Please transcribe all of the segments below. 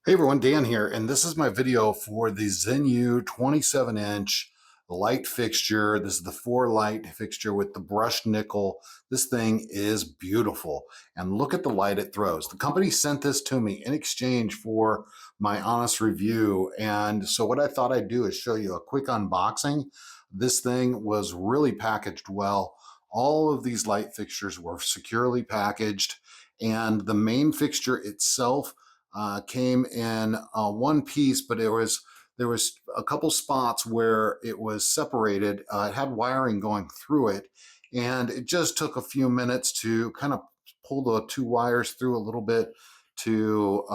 Hey everyone, Dan here, and this is my video for the Zeyu 27-inch light fixture. This is the 4 light fixture with the brushed nickel. This thing is beautiful, and look at the light it throws. The company sent this to me in exchange for my honest review, and so what I thought I'd do is show you a quick unboxing. This thing was really packaged well. All of these light fixtures were securely packaged, and the main fixture itself came in one piece, but there was a couple spots where it was separated. It had wiring going through it, and it just took a few minutes to kind of pull the two wires through a little bit to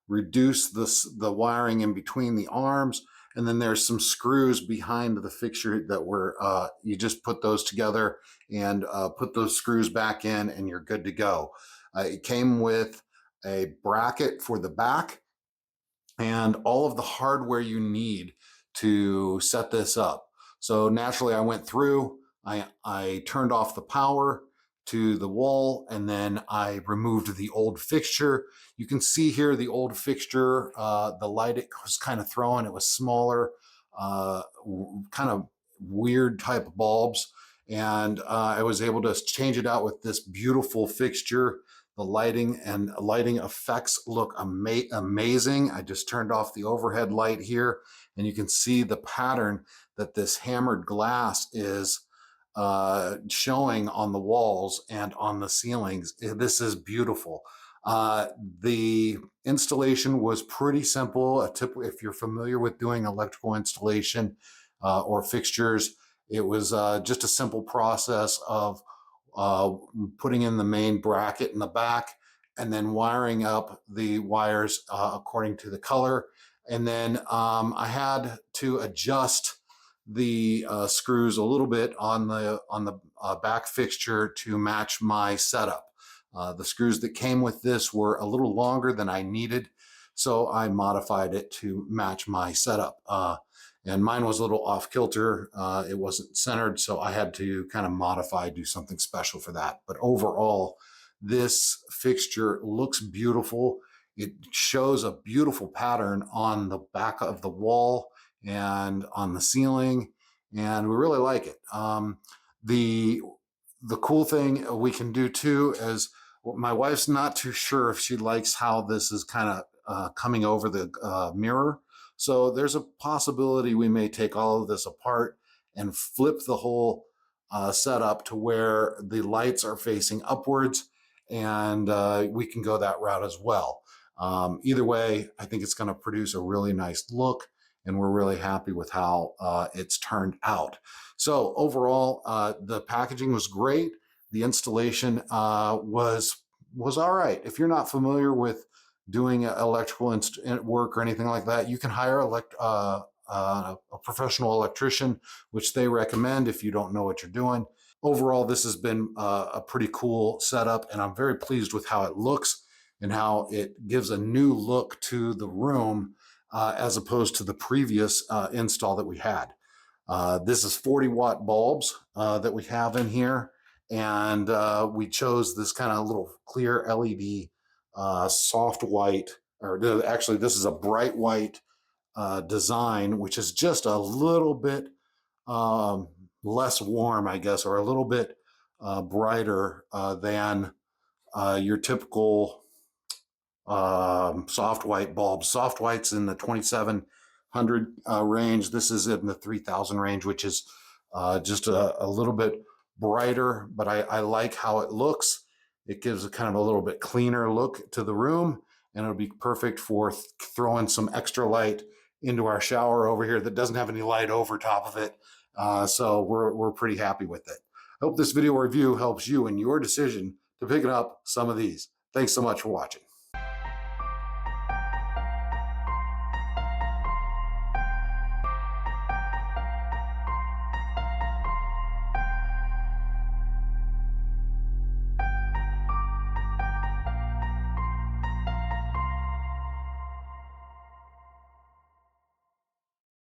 reduce the wiring in between the arms. And then there's some screws behind the fixture that were, you just put those together and put those screws back in and you're good to go. It came with a bracket for the back and all of the hardware you need to set this up. So naturally I went through, I turned off the power to the wall, and then I removed the old fixture. You can see here the old fixture, the light it was kind of throwing, it was smaller, kind of weird type of bulbs. And I was able to change it out with this beautiful fixture. The lighting and lighting effects look amazing. I just turned off the overhead light here, and you can see the pattern that this hammered glass is showing on the walls and on the ceilings. This is beautiful. The installation was pretty simple. If you're familiar with doing electrical installation or fixtures, it was just a simple process of putting in the main bracket in the back and then wiring up the wires according to the color. And then I had to adjust the screws a little bit on the back fixture to match my setup. The screws that came with this were a little longer than I needed, so I modified it to match my setup. And mine was a little off kilter. It wasn't centered, so I had to kind of modify, do something special for that. But overall, this fixture looks beautiful. It shows a beautiful pattern on the back of the wall and on the ceiling, and we really like it. The cool thing we can do too is, my wife's not too sure if she likes how this is kind of coming over the mirror. So there's a possibility we may take all of this apart and flip the whole setup to where the lights are facing upwards, and we can go that route as well. Either way, I think it's going to produce a really nice look, and we're really happy with how it's turned out. So overall, the packaging was great. The installation was all right. If you're not familiar with doing electrical work or anything like that, you can hire a professional electrician, which they recommend if you don't know what you're doing. Overall, this has been a pretty cool setup, and I'm very pleased with how it looks and how it gives a new look to the room as opposed to the previous install that we had. This is 40-watt bulbs that we have in here, and we chose this kind of little clear LED soft white, or actually this is a bright white design, which is just a little bit less warm, I guess, or a little bit brighter than your typical soft white bulbs. Soft white's in the 2700 range. This is in the 3000 range, which is just a little bit brighter, but I like how it looks. It gives a kind of a little bit cleaner look to the room, and it'll be perfect for throwing some extra light into our shower over here that doesn't have any light over top of it. So we're pretty happy with it. I hope this video review helps you in your decision to pick up some of these. Thanks so much for watching.